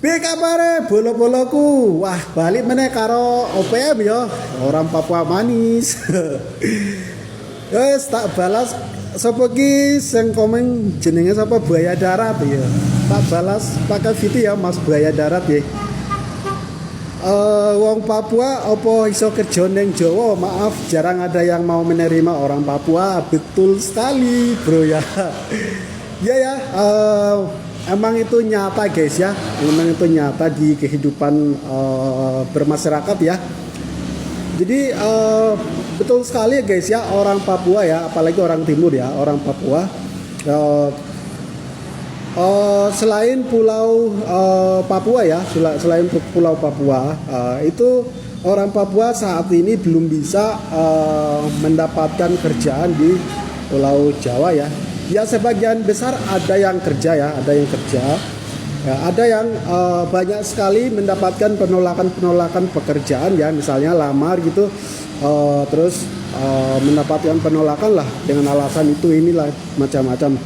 Piye kabare bolo-boloku? Wah, balik meneh karo OPM ya. Orang Papua manis. Wes tak balas sapa ki sing komen jenenge sapa buaya darat ya. Tak balas pakai video ya Mas buaya darat ya. Wong Papua apa iso kerja neng Jawa? Maaf, jarang ada yang mau menerima orang Papua. Betul sekali, bro ya. Ya ya, emang itu nyata guys ya. Emang itu nyata di kehidupan bermasyarakat ya. Jadi betul sekali guys ya, orang Papua ya, apalagi orang timur ya, orang Papua. Selain pulau Papua ya, selain pulau Papua, itu orang Papua saat ini belum bisa mendapatkan kerjaan di Pulau Jawa ya. Ya sebagian besar ada yang kerja ya, ada yang kerja. Ya, ada yang banyak sekali mendapatkan penolakan pekerjaan ya, misalnya lamar gitu, terus mendapatkan penolakan lah dengan alasan itu inilah macam-macam.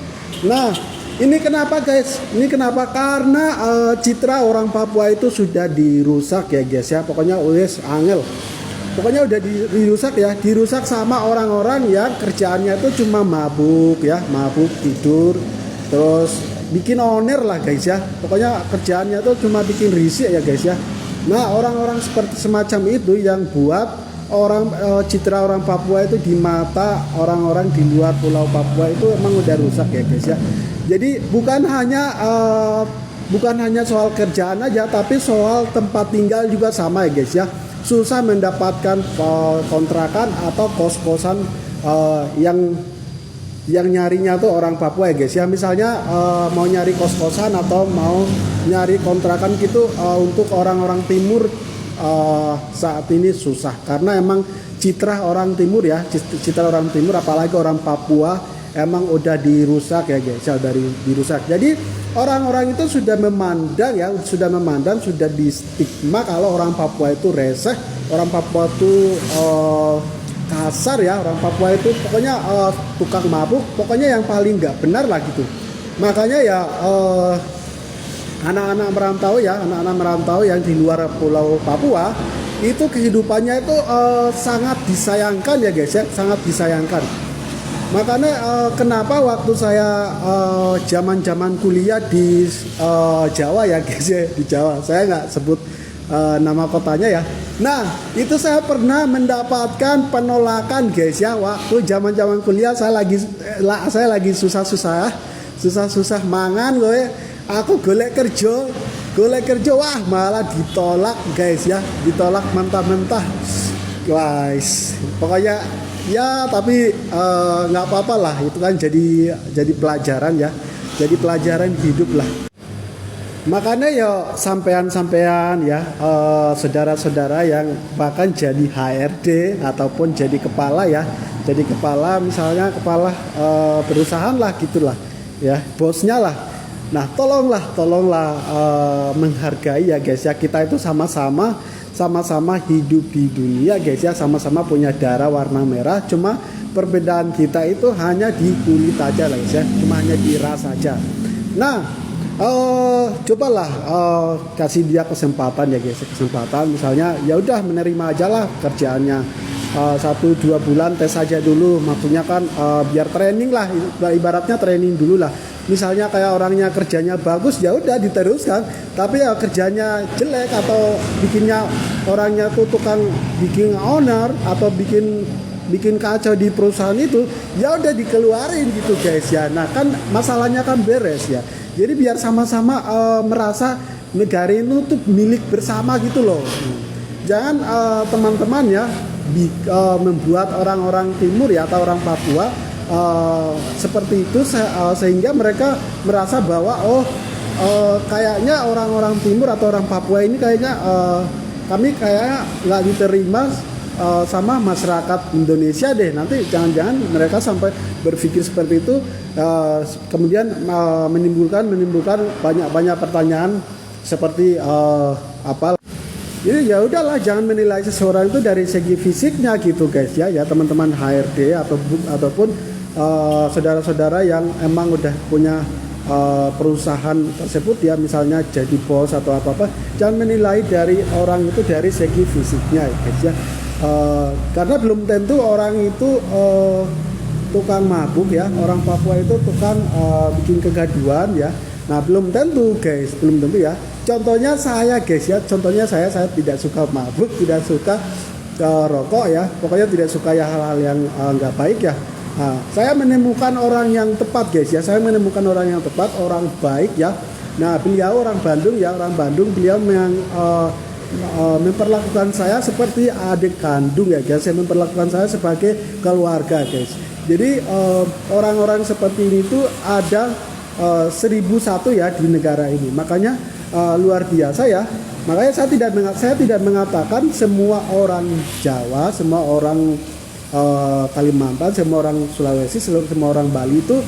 Nah. Ini kenapa guys? Ini kenapa? Karena citra orang Papua itu sudah dirusak ya guys ya. Pokoknya wes angel. Pokoknya udah dirusak ya. Dirusak sama orang-orang yang kerjaannya itu cuma mabuk ya, mabuk tidur, terus bikin oner lah guys ya. Pokoknya kerjaannya itu cuma bikin risik ya guys ya. Nah orang-orang seperti semacam itu yang buat orang citra orang Papua itu di mata orang-orang di luar Pulau Papua itu emang udah rusak ya guys ya. Jadi bukan hanya soal kerjaan aja, tapi soal tempat tinggal juga sama ya guys ya. Susah mendapatkan kontrakan atau kos-kosan yang nyarinya tuh orang Papua ya guys ya. Misalnya mau nyari kos-kosan atau mau nyari kontrakan gitu untuk orang-orang timur saat ini susah karena emang citra orang timur ya, citra orang timur apalagi orang Papua emang udah dirusak ya guys, dari dirusak. Jadi orang-orang itu sudah memandang, sudah di stigma kalau orang Papua itu reseh, orang Papua itu kasar ya, orang Papua itu pokoknya tukang mabuk, pokoknya yang paling nggak benar lah gitu. Makanya ya anak-anak merantau yang di luar Pulau Papua itu kehidupannya itu sangat disayangkan ya guys ya, sangat disayangkan. Makanya kenapa waktu saya zaman kuliah di Jawa ya guys ya, di Jawa, saya nggak sebut nama kotanya ya. Nah itu saya pernah mendapatkan penolakan guys ya, waktu zaman kuliah saya lagi susah mangan gue, aku golek kerja wah malah ditolak guys ya, ditolak mentah-mentah guys. Pokoknya ya tapi nggak apa-apa lah, itu kan jadi pelajaran ya, jadi pelajaran hidup lah. Makanya ya sampean ya saudara-saudara yang bahkan jadi HRD ataupun jadi kepala ya, jadi kepala misalnya kepala perusahaan lah gitulah ya, bosnya lah. Nah tolonglah menghargai ya guys ya, kita itu sama-sama hidup di dunia guys ya, sama-sama punya darah warna merah, cuma perbedaan kita itu hanya di kulit aja lah guys ya, cuma hanya di ras saja. Nah cobalah kasih dia kesempatan ya guys, kesempatan misalnya ya udah menerima aja lah kerjaannya 1-2 bulan tes aja dulu, maksudnya kan biar training lah, ibaratnya training dulu lah. Misalnya kayak orangnya kerjanya bagus ya udah diteruskan, tapi ya kerjanya jelek atau bikinnya orangnya tuh tukang bikin owner atau bikin kacau di perusahaan itu, ya udah dikeluarin gitu guys ya. Nah kan masalahnya kan beres ya. Jadi biar sama-sama merasa negara itu tuh milik bersama gitu loh. Jangan teman-teman ya membuat orang-orang timur ya atau orang Papua seperti itu sehingga mereka merasa bahwa kayaknya orang-orang timur atau orang Papua ini kayaknya kami kayaknya nggak diterima sama masyarakat Indonesia deh. Nanti jangan-jangan mereka sampai berpikir seperti itu, kemudian menimbulkan banyak pertanyaan seperti apa. Jadi ya udahlah, jangan menilai seseorang itu dari segi fisiknya gitu guys ya teman-teman HRD ataupun saudara-saudara yang emang udah punya perusahaan tersebut ya, misalnya jadi bos atau apa-apa, jangan menilai dari orang itu dari segi fisiknya ya guys ya. Karena belum tentu orang itu tukang mabuk ya, orang Papua itu tukang bikin kegaduhan ya. Nah belum tentu guys, belum tentu ya. Contohnya saya guys ya, contohnya saya tidak suka mabuk, tidak suka rokok ya, pokoknya tidak suka ya hal-hal yang nggak baik ya. Nah, saya menemukan orang yang tepat guys ya, saya menemukan orang yang tepat, orang baik ya. Nah beliau orang Bandung ya, orang Bandung, beliau memperlakukan saya seperti adik kandung ya guys, saya memperlakukan saya sebagai keluarga guys. Jadi orang-orang seperti ini tuh ada 1001 ya di negara ini, makanya luar biasa ya. Makanya saya tidak mengatakan semua orang Jawa, semua orang Kalimantan, semua orang Sulawesi, semua orang Bali itu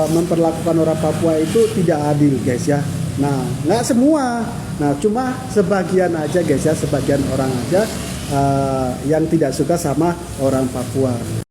memperlakukan orang Papua itu tidak adil guys ya. Nah nggak semua, nah cuma sebagian aja guys ya, sebagian orang aja yang tidak suka sama orang Papua.